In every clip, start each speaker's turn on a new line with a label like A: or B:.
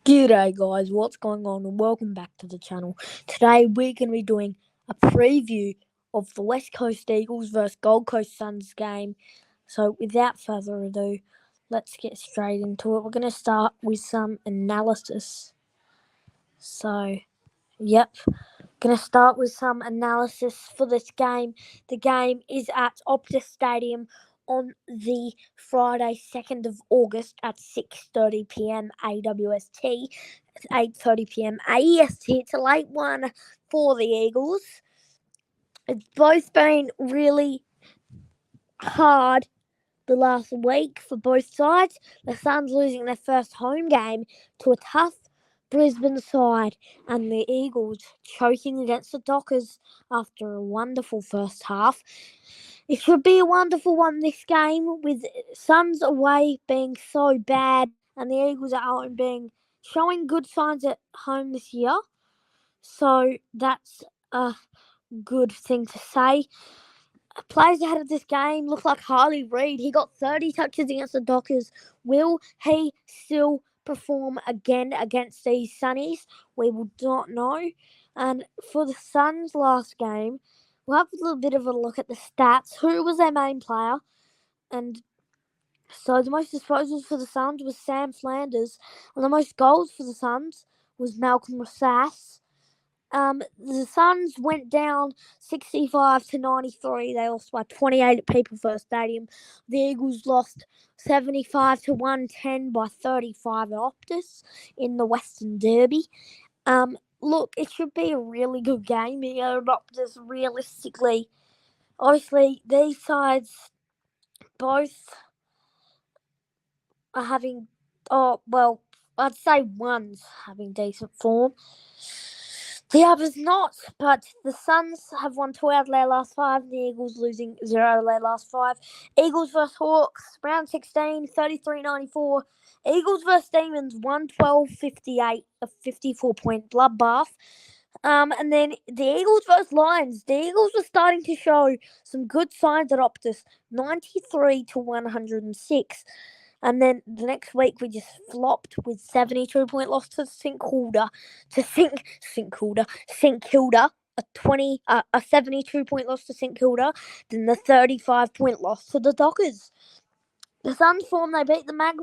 A: G'day guys, what's going on and welcome back to the channel. Today we're going to be doing a preview of the West Coast Eagles versus Gold Coast Suns game. So without further ado, let's get straight into it. We're going to start with some analysis. Going to start with some analysis for this game. The game is at Optus Stadium on the Friday, 2nd of August at 6:30pm AWST, 8:30pm AEST. It's a late one for the Eagles. It's both been really hard the last week for both sides. The Suns losing their first home game to a tough Brisbane side, and the Eagles choking against the Dockers after a wonderful first half. It should be a wonderful one, this game, with Suns away being so bad and the Eagles at home showing good signs at home this year. So that's a good thing to say. Players ahead of this game look like Harley Reid. He got 30 touches against the Dockers. Will he still perform again against these Sunnies? We will not know. And for the Suns' last game, we'll have a little bit of a look at the stats. Who was their main player? And so the most disposals for the Suns was Sam Flanders, and the most goals for the Suns was Malcolm Rasass. The Suns went down 65-93. They lost by 28 at People First Stadium. The Eagles lost 75-110 by 35 at Optus in the Western Derby. Look, it should be a really good game here at Optus, realistically. Obviously, these sides both are having, I'd say one's having decent form. The other's not, but the Suns have won 2 out of their last 5, the Eagles losing 0 out of their last 5. Eagles versus Hawks, round 16, 33-94. Eagles versus Demons, 112-58, a 54-point bloodbath. And then the Eagles versus Lions. The Eagles were starting to show some good signs at Optus, 93-106. And then the next week we just flopped with 72-point loss to St Kilda, a 72-point loss to St Kilda, then the 35-point loss to the Dockers. The Suns form, they beat the Magpies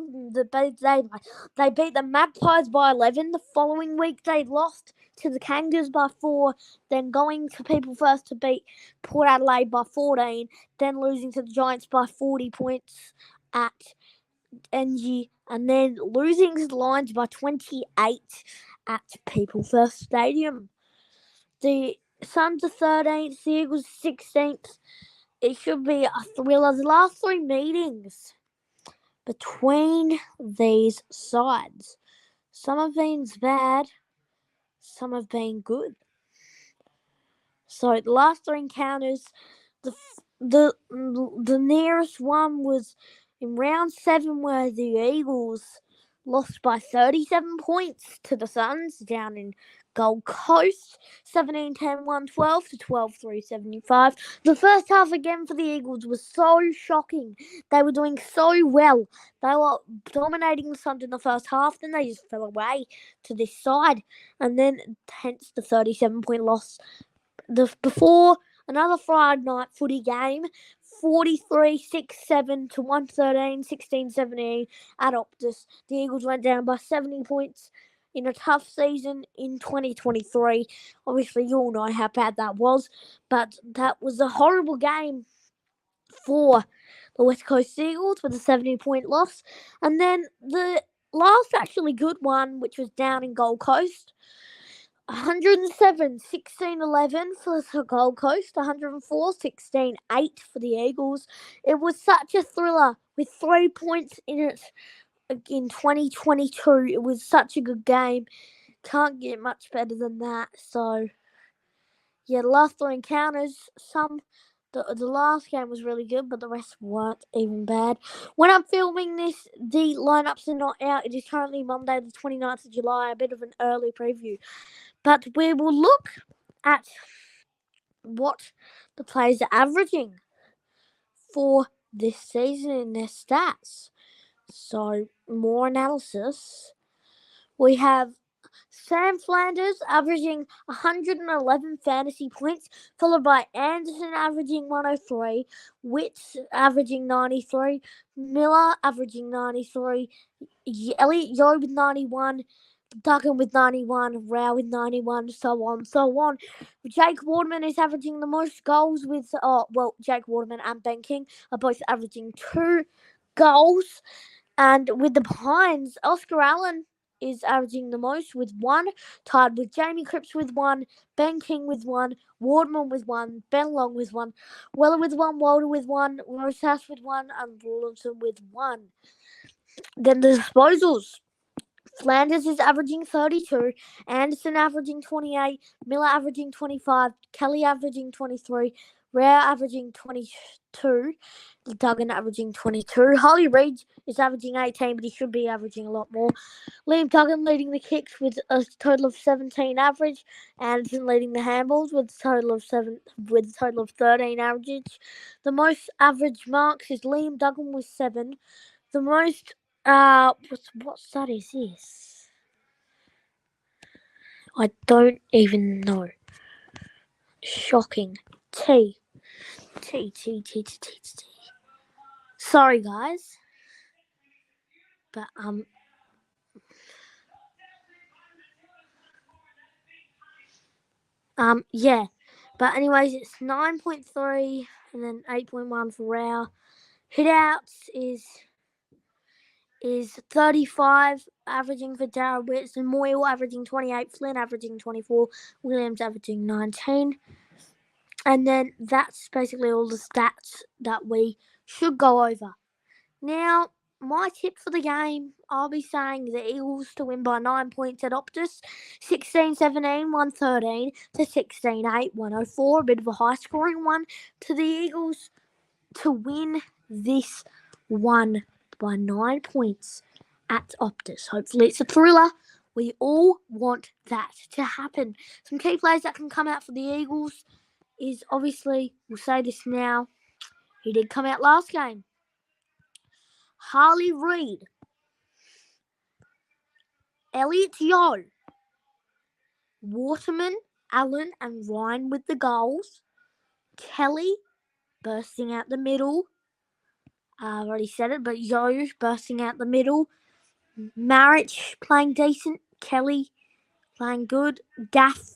A: by 11. The following week they lost to the Kangas by 4, then going to People First to beat Port Adelaide by 14, then losing to the Giants by 40 points at NG, and then losing to the Lions by 28 at People First Stadium. The Suns are 13th, the Eagles 16th. It should be a thriller. The last 3 meetings between these sides, some have been bad, some have been good. So the last 3 encounters, the nearest one was in round 7, where the Eagles lost by 37 points to the Suns down in Gold Coast, 17-10-112 to 12-3-75. The first half again for the Eagles was so shocking. They were doing so well. They were dominating the Suns in the first half, then they just fell away to this side, and then hence the 37-point loss. Before another Friday night footy game, 43-6-7 to 113, 16-17 at Optus. The Eagles went down by 70 points in a tough season in 2023. Obviously, you all know how bad that was, but that was a horrible game for the West Coast Eagles with a 70-point loss. And then the last actually good one, which was down in Gold Coast, 107-16-11 for the Gold Coast, 104-16-8 for the Eagles. It was such a thriller with 3 points in it in 2022. It was such a good game. Can't get much better than that. So, yeah, the last 3 encounters, the last game was really good, but the rest weren't even bad. When I'm filming this, the lineups are not out. It is currently Monday, the 29th of July, a bit of an early preview. But we will look at what the players are averaging for this season in their stats. So, more analysis We have Sam Flanders averaging 111 fantasy points, followed by Anderson averaging 103, Witz averaging 93, Miller averaging 93, Elliot Yeo with 91, Duggan with 91, Rao with 91, so on, so on. Jake Waterman is averaging the most goals with, Jake Waterman and Ben King are both averaging 2 goals. And with the Pines, Oscar Allen is averaging the most with 1, tied with Jamie Cripps with 1, Ben King with 1, Waterman with 1, Ben Long with 1, Weller with 1, Walter with 1, Rosas with 1, and Rawlinson with 1. Then the disposals. Flanders is averaging 32, Anderson averaging 28, Miller averaging 25, Kelly averaging 23, Rare averaging 22, Duggan averaging 22. Holly Reid is averaging 18, but he should be averaging a lot more. Liam Duggan leading the kicks with a total of 17 average. Anderson leading the handballs with a total of 13 average. The most average marks is Liam Duggan with 7. The most what stat is this? I don't even know. Shocking. T. Sorry, guys. But, yeah. But anyways, it's 9.3 and then 8.1 for Rao. Hitouts is 35, averaging for Darryl Witts, and Moyle averaging 28, Flynn averaging 24, Williams averaging 19. And then that's basically all the stats that we should go over. Now, my tip for the game, I'll be saying the Eagles to win by 9 points at Optus, 16-17, 113 to 16-8, 104. A bit of a high-scoring one to the Eagles to win this one by 9 points at Optus. Hopefully it's a thriller. We all want that to happen. Some key players that can come out for the Eagles is obviously, we'll say this now, he did come out last game. Harley Reid, Elliot Yeo, Waterman, Allen, and Ryan with the goals. Kelly bursting out the middle. I've already said it, but Yeo bursting out the middle. Marich playing decent. Kelly playing good. Gaff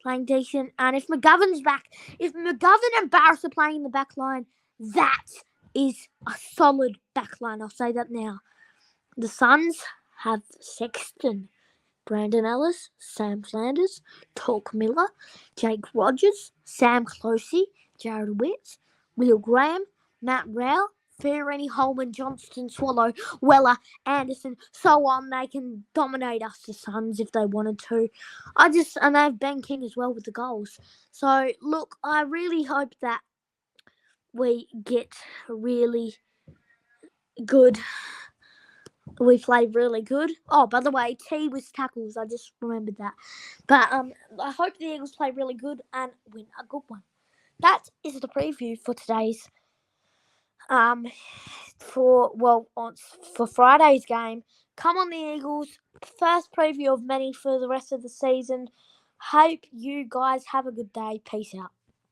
A: playing decent. And if McGovern's back, if McGovern and Barris are playing in the back line, that is a solid back line. I'll say that now. The Suns have Sexton, Brandon Ellis, Sam Flanders, Talk Miller, Jake Rogers, Sam Closey, Jared Witts, Will Graham, Matt Rao, Fiorini, Holman, Johnston, Swallow, Weller, Anderson, so on. They can dominate us, the Suns, if they wanted to. And they have Ben King as well with the goals. So, look, I really hope that we get really good. We played really good. Oh, by the way, T was tackles. I just remembered that. But I hope the Eagles play really good and win a good one. That is the preview for today's for Friday's game. Come on, the Eagles! First preview of many for the rest of the season. Hope you guys have a good day. Peace out.